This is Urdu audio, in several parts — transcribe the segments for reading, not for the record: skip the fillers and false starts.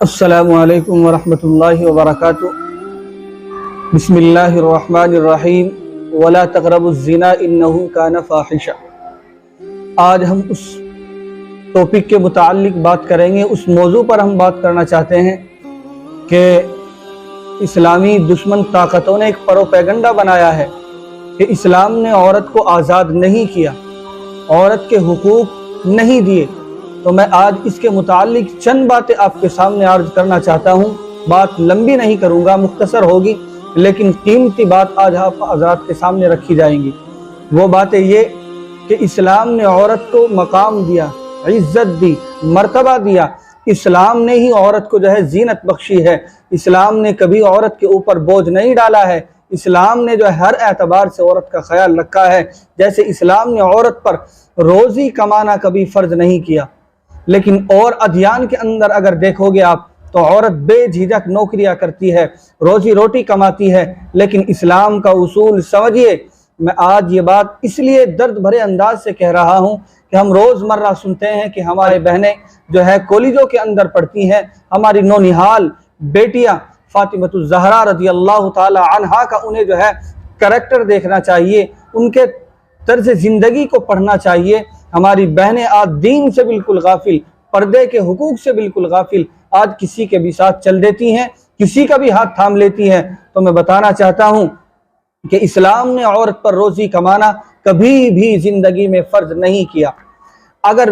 السلام علیکم ورحمۃ اللہ وبرکاتہ۔ بسم اللہ الرحمن الرحیم۔ ولا تقربوا الزنا انہ کان فاحشہ۔ آج ہم اس ٹاپک کے متعلق بات کریں گے، اس موضوع پر ہم بات کرنا چاہتے ہیں کہ اسلامی دشمن طاقتوں نے ایک پروپیگنڈا بنایا ہے کہ اسلام نے عورت کو آزاد نہیں کیا، عورت کے حقوق نہیں دیے۔ تو میں آج اس کے متعلق چند باتیں آپ کے سامنے عرض کرنا چاہتا ہوں۔ بات لمبی نہیں کروں گا، مختصر ہوگی، لیکن قیمتی بات آج آپ حضرات کے سامنے رکھی جائیں گی۔ وہ باتیں یہ کہ اسلام نے عورت کو مقام دیا، عزت دی، مرتبہ دیا۔ اسلام نے ہی عورت کو زینت بخشی ہے۔ اسلام نے کبھی عورت کے اوپر بوجھ نہیں ڈالا ہے۔ اسلام نے ہر اعتبار سے عورت کا خیال رکھا ہے۔ جیسے اسلام نے عورت پر روزی کمانا کبھی فرض نہیں کیا، لیکن اور ادیان کے اندر اگر دیکھو گے آپ تو عورت بے جھجک نوکریاں کرتی ہے، روزی روٹی کماتی ہے، لیکن اسلام کا اصول سمجھیے۔ میں آج یہ بات اس لیے درد بھرے انداز سے کہہ رہا ہوں کہ ہم روزمرہ سنتے ہیں کہ ہمارے بہنیں کالجوں کے اندر پڑھتی ہیں، ہماری نونہال بیٹیاں فاطمہ الزہرا رضی اللہ تعالی عنہا کا انہیں کریکٹر دیکھنا چاہیے، ان کے طرز زندگی کو پڑھنا چاہیے۔ ہماری بہنیں آج دین سے بالکل غافل، پردے کے حقوق سے بالکل غافل، آج کسی کے بھی ساتھ چل دیتی ہیں، کسی کا بھی ہاتھ تھام لیتی ہیں۔ تو میں بتانا چاہتا ہوں کہ اسلام نے عورت پر روزی کمانا کبھی بھی زندگی میں فرض نہیں کیا۔ اگر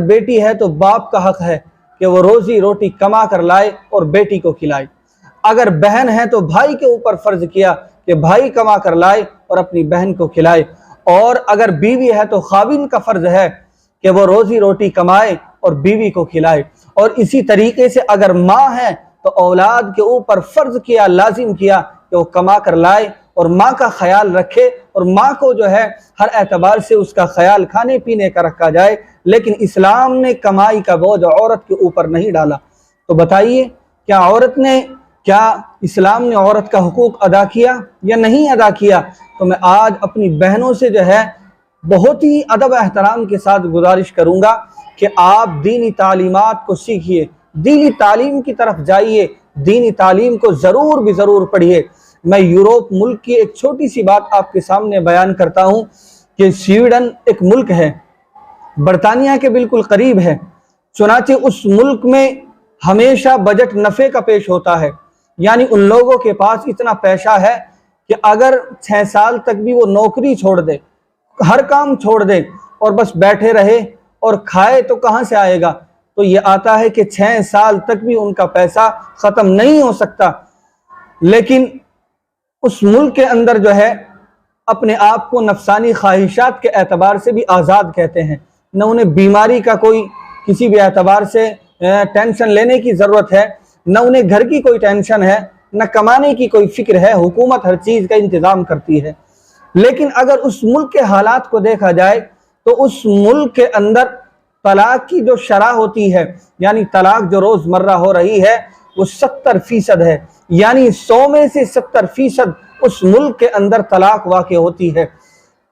بیٹی ہے تو باپ کا حق ہے کہ وہ روزی روٹی کما کر لائے اور بیٹی کو کھلائے۔ اگر بہن ہے تو بھائی کے اوپر فرض کیا کہ بھائی کما کر لائے اور اپنی بہن کو کھلائے۔ اور اگر بیوی ہے تو خاوند کا فرض ہے کہ وہ روزی روٹی کمائے اور بیوی کو کھلائے۔ اور اسی طریقے سے اگر ماں ہے تو اولاد کے اوپر فرض کیا، لازم کیا کہ وہ کما کر لائے اور ماں کا خیال رکھے، اور ماں کو ہر اعتبار سے اس کا خیال کھانے پینے کا رکھا جائے۔ لیکن اسلام نے کمائی کا بوجھ عورت کے اوپر نہیں ڈالا۔ تو بتائیے کیا اسلام نے عورت کا حقوق ادا کیا یا نہیں ادا کیا؟ تو میں آج اپنی بہنوں سے بہت ہی ادب احترام کے ساتھ گزارش کروں گا کہ آپ دینی تعلیمات کو سیکھیے، دینی تعلیم کی طرف جائیے، دینی تعلیم کو ضرور پڑھیے۔ میں یوروپ ملک کی ایک چھوٹی سی بات آپ کے سامنے بیان کرتا ہوں کہ سویڈن ایک ملک ہے، برطانیہ کے بالکل قریب ہے، چنانچہ اس ملک میں ہمیشہ بجٹ نفع کا پیش ہوتا ہے۔ یعنی ان لوگوں کے پاس اتنا پیسہ ہے کہ اگر 6 سال تک بھی وہ نوکری چھوڑ دے، ہر کام چھوڑ دے اور بس بیٹھے رہے اور کھائے تو کہاں سے آئے گا؟ تو یہ آتا ہے کہ 6 سال تک بھی ان کا پیسہ ختم نہیں ہو سکتا۔ لیکن اس ملک کے اندر اپنے آپ کو نفسانی خواہشات کے اعتبار سے بھی آزاد کہتے ہیں۔ نہ انہیں بیماری کا کوئی کسی بھی اعتبار سے ٹینشن لینے کی ضرورت ہے، نہ انہیں گھر کی کوئی ٹینشن ہے، نہ کمانے کی کوئی فکر ہے، حکومت ہر چیز کا انتظام کرتی ہے۔ لیکن اگر اس ملک کے حالات کو دیکھا جائے تو اس ملک کے اندر طلاق کی جو شرح ہوتی ہے، یعنی طلاق جو روزمرہ ہو رہی ہے، وہ 70% ہے۔ یعنی 100 میں سے 70% اس ملک کے اندر طلاق واقع ہوتی ہے۔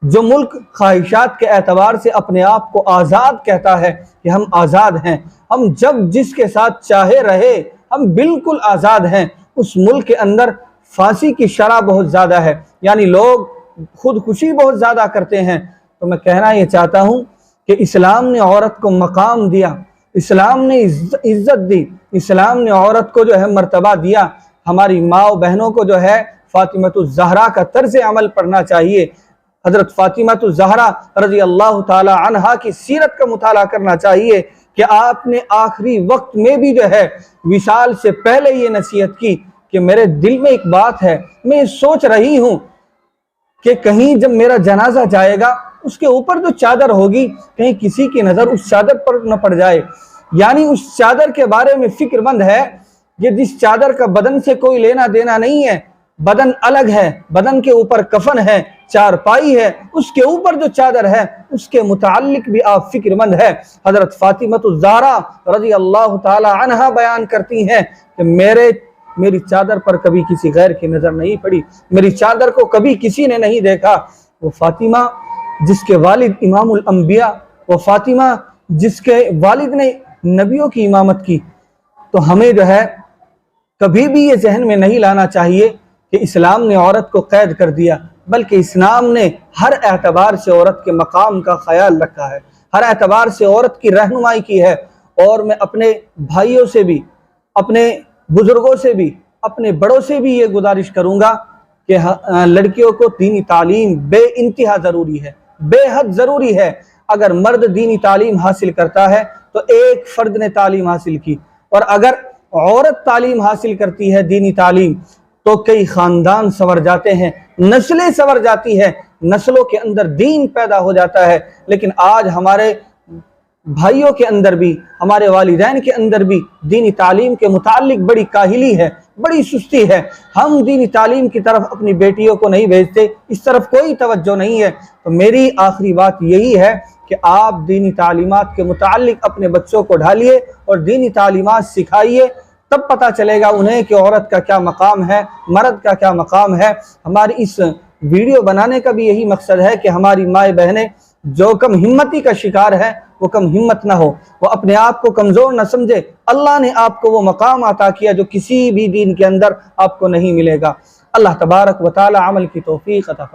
جو ملک خواہشات کے اعتبار سے اپنے آپ کو آزاد کہتا ہے کہ ہم آزاد ہیں، ہم جب جس کے ساتھ چاہے رہے، ہم بالکل آزاد ہیں، اس ملک کے اندر پھانسی کی شرح بہت زیادہ ہے، یعنی لوگ خودکشی بہت زیادہ کرتے ہیں۔ تو میں کہنا یہ چاہتا ہوں کہ اسلام نے عورت کو مقام دیا، اسلام نے عزت دی، اسلام نے عورت کو مرتبہ دیا۔ ہماری ماں و بہنوں کو فاطمہ الزہرا کا طرز عمل پڑھنا چاہیے، حضرت فاطمہ الزہرا رضی اللہ تعالی عنہا کی سیرت کا مطالعہ کرنا چاہیے کہ آپ نے آخری وقت میں بھی وصال سے پہلے یہ نصیحت کی کہ میرے دل میں ایک بات ہے، میں سوچ رہی ہوں کہ کہیں جب میرا جنازہ جائے گا اس کے اوپر جو چادر ہوگی کہیں کسی کی نظر اس چادر پر نہ پڑ جائے۔ یعنی اس چادر کے بارے میں فکر مند ہے کہ جس چادر کا بدن سے کوئی لینا دینا نہیں ہے، بدن الگ ہے، بدن کے اوپر کفن ہے، چارپائی ہے، اس کے اوپر جو چادر ہے اس کے متعلق بھی آپ فکر مند ہے۔ حضرت فاطمہ الزہرا رضی اللہ تعالی عنہا بیان کرتی ہیں کہ میری چادر پر کبھی کسی غیر کی نظر نہیں پڑی، میری چادر کو کبھی کسی نے نہیں دیکھا۔ وہ فاطمہ جس کے والد امام الانبیاء، وہ فاطمہ جس کے والد نے نبیوں کی امامت کی، تو ہمیں جو ہے کبھی بھی یہ ذہن میں نہیں لانا چاہیے کہ اسلام نے عورت کو قید کر دیا، بلکہ اسلام نے ہر اعتبار سے عورت کے مقام کا خیال رکھا ہے، ہر اعتبار سے عورت کی رہنمائی کی ہے۔ اور میں اپنے بھائیوں سے بھی، اپنے بزرگوں سے بھی، اپنے بڑوں سے بھی یہ گزارش کروں گا کہ لڑکیوں کو دینی تعلیم بے انتہا ضروری ہے، بے حد ضروری ہے۔ اگر مرد دینی تعلیم حاصل کرتا ہے تو ایک فرد نے تعلیم حاصل کی، اور اگر عورت تعلیم حاصل کرتی ہے دینی تعلیم تو کئی خاندان سنور جاتے ہیں، نسلیں سنور جاتی ہیں، نسلوں کے اندر دین پیدا ہو جاتا ہے۔ لیکن آج ہمارے بھائیوں کے اندر بھی، ہمارے والدین کے اندر بھی دینی تعلیم کے متعلق بڑی کاہلی ہے، بڑی سستی ہے۔ ہم دینی تعلیم کی طرف اپنی بیٹیوں کو نہیں بھیجتے، اس طرف کوئی توجہ نہیں ہے۔ تو میری آخری بات یہی ہے کہ آپ دینی تعلیمات کے متعلق اپنے بچوں کو ڈھالیے اور دینی تعلیمات سکھائیے، تب پتہ چلے گا انہیں کہ عورت کا کیا مقام ہے، مرد کا کیا مقام ہے۔ ہماری اس ویڈیو بنانے کا بھی یہی مقصد ہے کہ ہماری مائیں بہنیں جو کم ہمتی کا شکار ہے وہ کم ہمت نہ ہو، وہ اپنے آپ کو کمزور نہ سمجھے۔ اللہ نے آپ کو وہ مقام عطا کیا جو کسی بھی دین کے اندر آپ کو نہیں ملے گا۔ اللہ تبارک و تعالی عمل کی توفیق عطا فرمائے۔